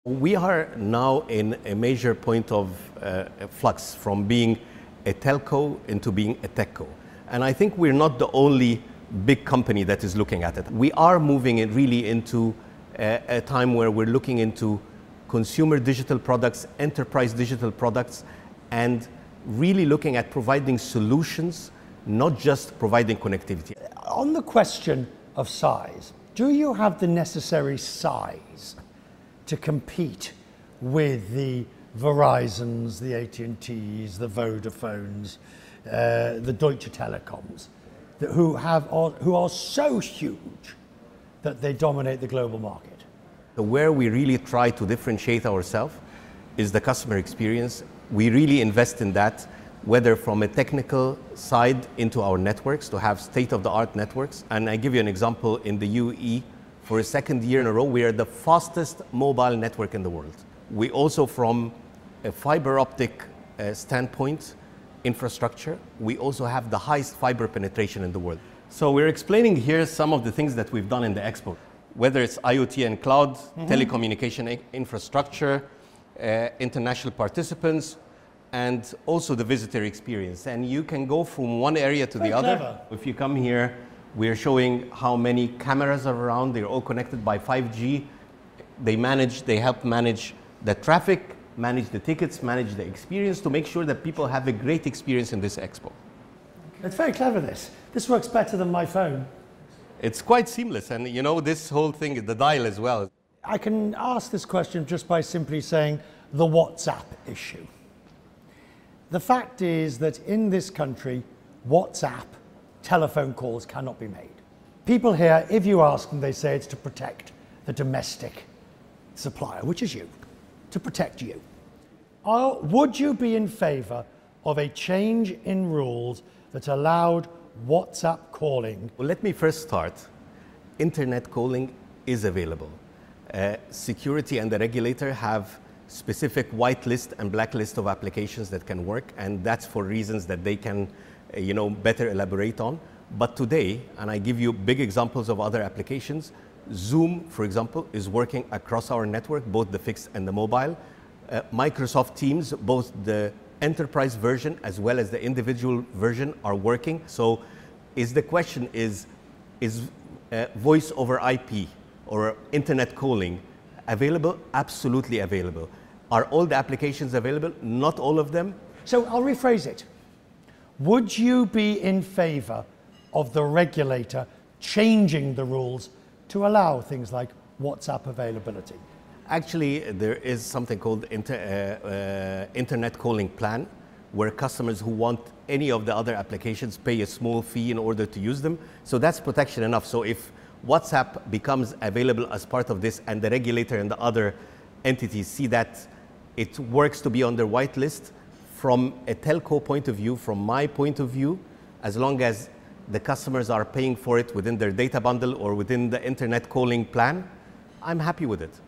We are now in a major point of flux from being a telco into being a techco. And I think we're not the only big company that is looking at it. We are moving it really into a time where we're looking into consumer digital products, enterprise digital products, and really looking at providing solutions, not just providing connectivity. On the question of size, do you have the necessary size to compete with the Verizons, the AT&Ts, the Vodafones, the Deutsche Telecoms, who are so huge that they dominate the global market? Where we really try to differentiate ourselves is the customer experience. We really invest in that, whether from a technical side into our networks to have state-of-the-art networks. And I give you an example. In the UAE, for a second year in a row, we are the fastest mobile network in the world. We also, from a fiber optic standpoint, infrastructure, we also have the highest fiber penetration in the world. So we're explaining here some of the things that we've done in the expo, whether it's IoT and cloud, telecommunication infrastructure, international participants, and also the visitor experience. And you can go from one area to the other. Clever. If you come here, we're showing how many cameras are around. They're all connected by 5G. They help manage the traffic, manage the tickets, manage the experience to make sure that people have a great experience in this expo. It's very clever, this. This works better than my phone. It's quite seamless, and you know, this whole thing, the dial as well. I can ask this question just by simply saying the WhatsApp issue. The fact is that in this country, WhatsApp telephone calls cannot be made. People here, if you ask them, they say it's to protect the domestic supplier, which is you, to protect you. Would you be in favor of a change in rules that allowed WhatsApp calling? Well, let me first start. Internet calling is available. Security and the regulator have specific whitelist and blacklist of applications that can work, and that's for reasons that they can better elaborate on. But today, and I give you big examples of other applications, Zoom, for example, is working across our network, both the fixed and the mobile. Microsoft Teams, both the enterprise version as well as the individual version are working. So the question is voice over IP or internet calling available? Absolutely available. Are all the applications available? Not all of them. So I'll rephrase it. Would you be in favor of the regulator changing the rules to allow things like WhatsApp availability? Actually, there is something called internet calling plan, where customers who want any of the other applications pay a small fee in order to use them. So that's protection enough. So if WhatsApp becomes available as part of this and the regulator and the other entities see that it works to be on their whitelist, from a telco point of view, from my point of view, as long as the customers are paying for it within their data bundle or within the internet calling plan, I'm happy with it.